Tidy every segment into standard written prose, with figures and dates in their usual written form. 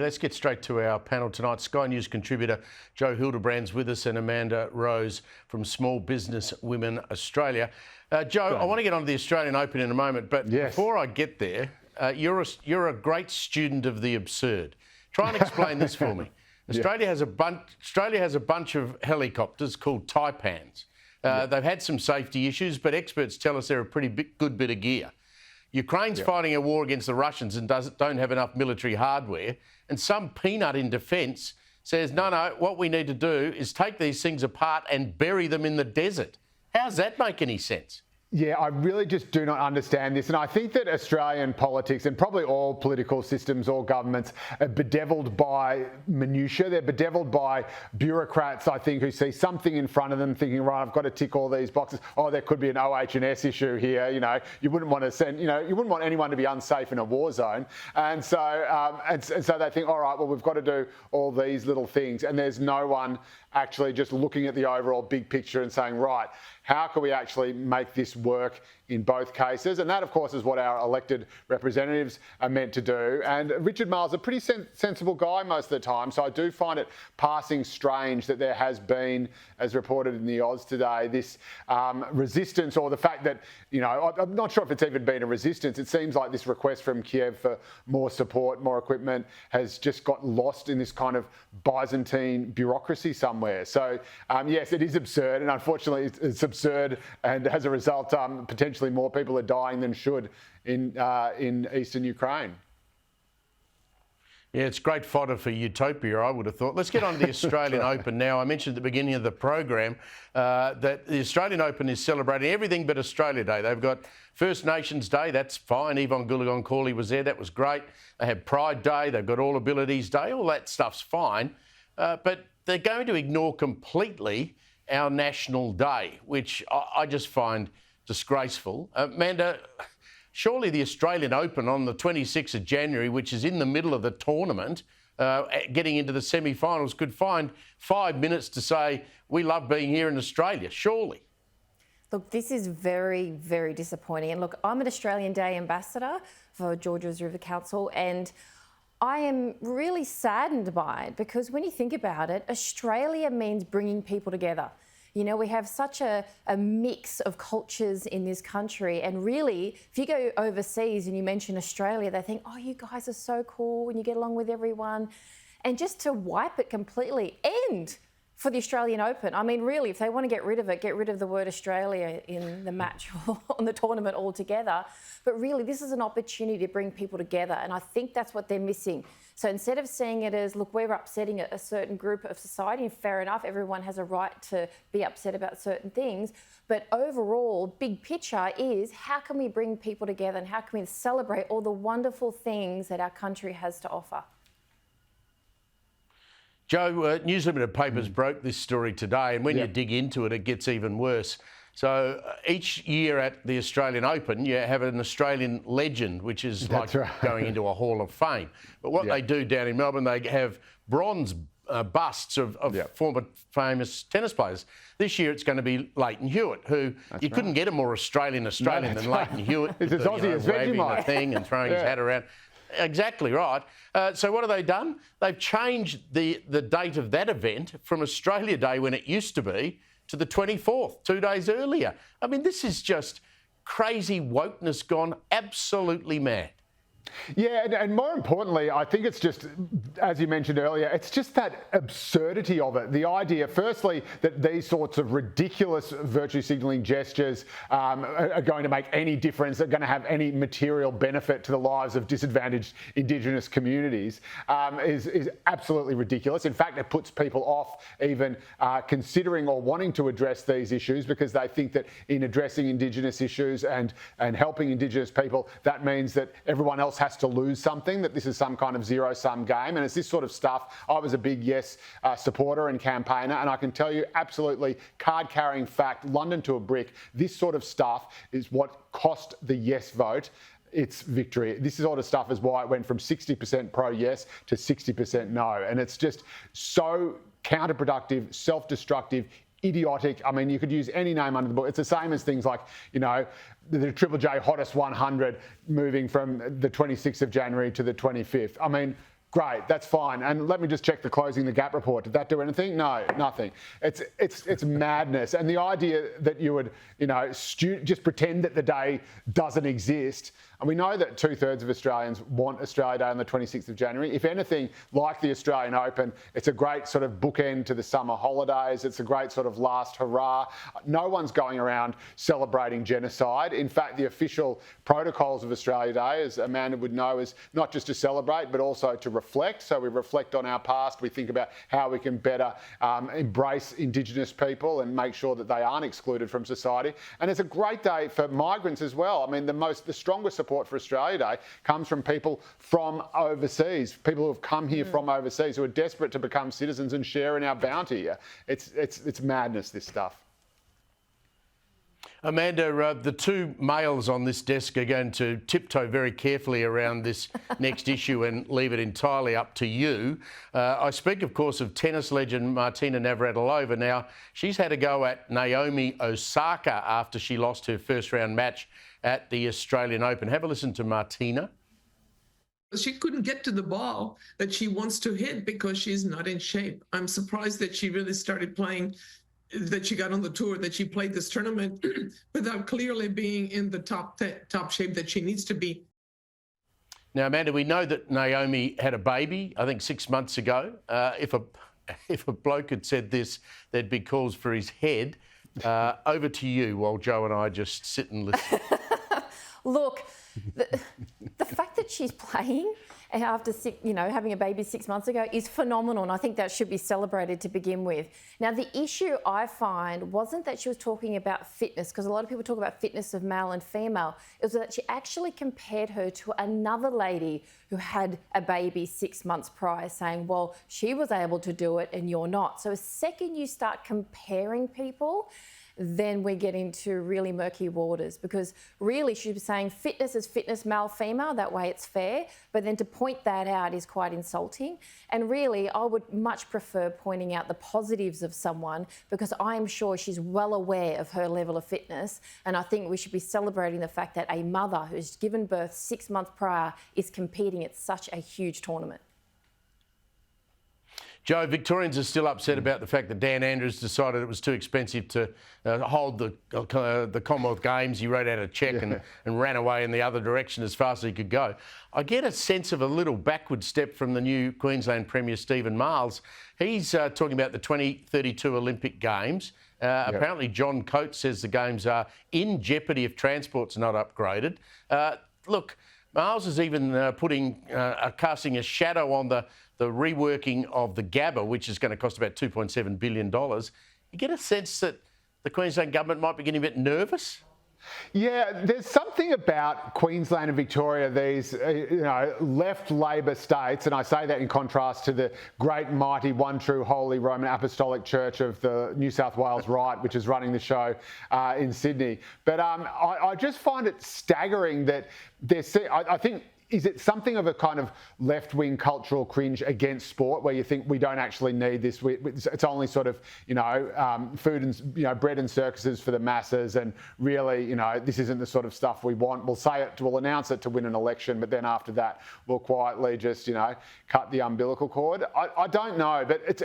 Let's get straight to our panel tonight. Sky News contributor Joe Hildebrand's with us and Amanda Rose from Small Business Women Australia. Joe, I want to get on to the Australian Open in a moment, but before I get there, you're a great student of the absurd. Try and explain this for me. Australia has a bunch of helicopters called Taipans. They've had some safety issues, but experts tell us they're a pretty good bit of gear. Ukraine's fighting a war against the Russians and don't have enough military hardware. And some peanut in defence says, no, what we need to do is take these things apart and bury them in the desert. How's that make any sense? Yeah, I really just do not understand this. And I think that Australian politics and probably all political systems, all governments are bedevilled by minutia. They're bedevilled by bureaucrats, I think, who see something in front of them thinking, right, I've got to tick all these boxes. Oh, there could be an OH&S issue here. You know, you wouldn't want to send, you wouldn't want anyone to be unsafe in a war zone. And so, and so they think, all right, well, we've got to do all these little things. And there's no one actually just looking at the overall big picture and saying, right, how can we actually make this work in both cases? And that, of course, is what our elected representatives are meant to do. And Richard Marles is a pretty sensible guy most of the time, so I do find it passing strange that there has been, as reported in the Oz today, this resistance, or the fact that, I'm not sure if it's even been a resistance. It seems like this request from Kiev for more support, more equipment, has just got lost in this kind of Byzantine bureaucracy somewhere. So, yes, it is absurd, and unfortunately it's absurd, and as a result, potentially more people are dying than should in eastern Ukraine. Yeah, it's great fodder for utopia, I would have thought. Let's get on to the Australian Open now. I mentioned at the beginning of the program that the Australian Open is celebrating everything but Australia Day. They've got First Nations Day, that's fine. Yvonne Goolagong-Cawley was there, that was great. They have Pride Day, they've got All Abilities Day, all that stuff's fine. But they're going to ignore completely our National Day, which I just find disgraceful. Amanda, surely the Australian Open on the 26th of January, which is in the middle of the tournament, getting into the semi-finals, could find 5 minutes to say, we love being here in Australia, surely. Look, this is very, very disappointing. And look, I'm an Australian Day ambassador for Georges River Council, and I am really saddened by it because when you think about it, Australia means bringing people together. We have such a mix of cultures in this country, and really, if you go overseas and you mention Australia, they think, oh, you guys are so cool and you get along with everyone. And just to wipe it completely, and for the Australian Open, I mean, really, if they want to get rid of it, get rid of the word Australia in the match or on the tournament altogether. But really, this is an opportunity to bring people together, and I think that's what they're missing. So instead of seeing it as, look, we're upsetting a certain group of society, and fair enough, everyone has a right to be upset about certain things, but overall, big picture is how can we bring people together and how can we celebrate all the wonderful things that our country has to offer? Joe, News Limited Papers broke this story today, and when you dig into it, it gets even worse. So each year at the Australian Open, you have an Australian legend, which is going into a Hall of Fame. But what they do down in Melbourne, they have bronze busts of former famous tennis players. This year it's going to be Leighton Hewitt, who couldn't get a more Australian than Leighton Hewitt. He's as Aussie as Vegemite. The thing and throwing his hat around. Exactly right. So what have they done? They've changed the date of that event from Australia Day, when it used to be, to the 24th, 2 days earlier. I mean, this is just crazy wokeness gone absolutely mad. Yeah, and more importantly, I think it's just, as you mentioned earlier, it's just that absurdity of it. The idea, firstly, that these sorts of ridiculous virtue signalling gestures are going to make any difference, are going to have any material benefit to the lives of disadvantaged Indigenous communities is absolutely ridiculous. In fact, it puts people off even considering or wanting to address these issues, because they think that in addressing Indigenous issues and helping Indigenous people, that means that everyone else has to lose something, that this is some kind of zero-sum game. And it's this sort of stuff. I was a big Yes supporter and campaigner, and I can tell you absolutely, card-carrying fact, London to a brick, this sort of stuff is what cost the Yes vote its victory. This sort of stuff is why it went from 60% pro-yes to 60% no. And it's just so counterproductive, self-destructive, idiotic. I mean, you could use any name under the book. It's the same as things like, the Triple J Hottest 100 moving from the 26th of January to the 25th. I mean, Great, that's fine. And let me just check the Closing the Gap report. Did that do anything? No, nothing. It's madness. And the idea that you would, just pretend that the day doesn't exist. And we know that 2/3 of Australians want Australia Day on the 26th of January. If anything, like the Australian Open, it's a great sort of bookend to the summer holidays. It's a great sort of last hurrah. No one's going around celebrating genocide. In fact, the official protocols of Australia Day, as Amanda would know, is not just to celebrate, but also to reflect. So we reflect on our past. We think about how we can better embrace Indigenous people and make sure that they aren't excluded from society. And it's a great day for migrants as well. I mean, the strongest support for Australia Day comes from people from overseas, people who have come here from overseas, who are desperate to become citizens and share in our bounty. It's madness, this stuff. Amanda, the two males on this desk are going to tiptoe very carefully around this next issue and leave it entirely up to you. I speak, of course, of tennis legend Martina Navratilova. Now, she's had a go at Naomi Osaka after she lost her first-round match at the Australian Open. Have a listen to Martina. She couldn't get to the ball that she wants to hit because she's not in shape. I'm surprised that she really started playing, that she got on the tour, that she played this tournament without clearly being in the top shape that she needs to be. Now, Amanda, we know that Naomi had a baby, I think 6 months ago. If a bloke had said this, there'd be calls for his head. Over to you while Joe and I just sit and listen. Look, the fact that she's playing after having a baby 6 months ago is phenomenal, and I think that should be celebrated to begin with. Now, the issue I find wasn't that she was talking about fitness, because a lot of people talk about fitness of male and female. It was that she actually compared her to another lady who had a baby 6 months prior, saying, well, she was able to do it and you're not. So the second you start comparing people, then we get into really murky waters, because really she was saying fitness is fitness, male, female, that way it's fair, but then to point that out is quite insulting. And really, I would much prefer pointing out the positives of someone, because I'm sure she's well aware of her level of fitness, and I think we should be celebrating the fact that a mother who's given birth 6 months prior is competing at such a huge tournament. Joe, Victorians are still upset about the fact that Dan Andrews decided it was too expensive to hold the Commonwealth Games. He wrote out a cheque and ran away in the other direction as fast as he could go. I get a sense of a little backward step from the new Queensland Premier, Stephen Miles. He's talking about the 2032 Olympic Games. Apparently John Coates says the Games are in jeopardy if transport's not upgraded. Look, Miles is even casting a shadow on the reworking of the Gabba, which is going to cost about $2.7 billion. You get a sense that the Queensland government might be getting a bit nervous? Yeah, there's something about Queensland and Victoria, these left Labor states, and I say that in contrast to the great, mighty, one true, holy Roman Apostolic Church of the New South Wales Right, which is running the show in Sydney. But I just find it staggering that I think, is it something of a kind of left-wing cultural cringe against sport, where you think we don't actually need this? It's only sort of, food and bread and circuses for the masses, and really, this isn't the sort of stuff we want. We'll announce it to win an election, but then after that, we'll quietly just, cut the umbilical cord. I don't know, but it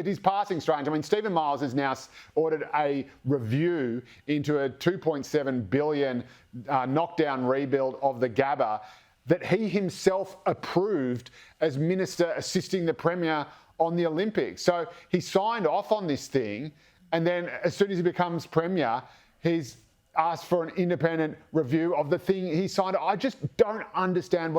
is passing strange. I mean, Stephen Miles has now ordered a review into a $2.7 billion knockdown rebuild of the Gabba that he himself approved as minister assisting the Premier on the Olympics. So he signed off on this thing, and then as soon as he becomes Premier, he's asked for an independent review of the thing he signed. I just don't understand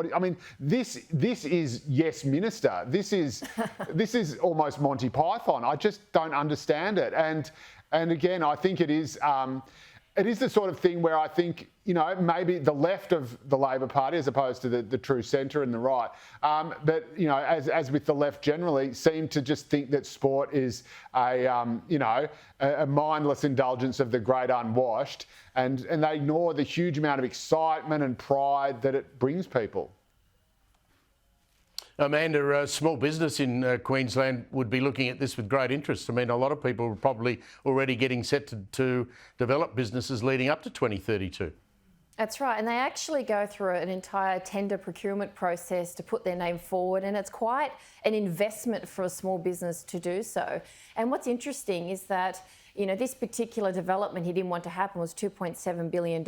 this is yes minister. This is almost Monty Python. I just don't understand it. And again, I think it is the sort of thing where I think, maybe the left of the Labor Party, as opposed to the true centre and the right, but, as with the left generally, seem to just think that sport is a mindless indulgence of the great unwashed, and they ignore the huge amount of excitement and pride that it brings people. Amanda, small business in Queensland would be looking at this with great interest. I mean, a lot of people are probably already getting set to develop businesses leading up to 2032. That's right, and they actually go through an entire tender procurement process to put their name forward, and it's quite an investment for a small business to do so. And what's interesting is that, you know, this particular development he didn't want to happen was $2.7 billion.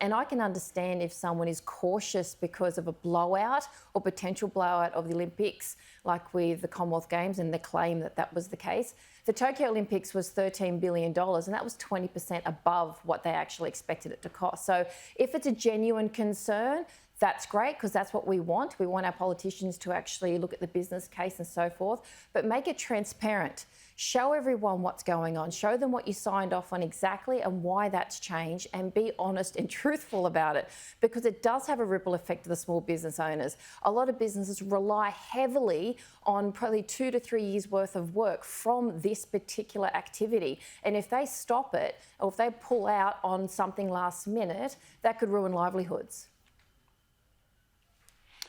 And I can understand if someone is cautious because of a blowout or potential blowout of the Olympics, like with the Commonwealth Games and the claim that that was the case. The Tokyo Olympics was $13 billion, and that was 20% above what they actually expected it to cost. So if it's a genuine concern, that's great, because that's what we want. We want our politicians to actually look at the business case and so forth, but make it transparent. Show everyone what's going on. Show them what you signed off on exactly and why that's changed, and be honest and truthful about it, because it does have a ripple effect to the small business owners. A lot of businesses rely heavily on probably 2 to 3 years worth of work from this particular activity. And if they stop it, or if they pull out on something last minute, that could ruin livelihoods.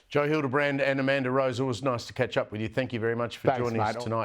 Joe Hildebrand and Amanda Rose, always nice to catch up with you. Thank you very much for joining us tonight.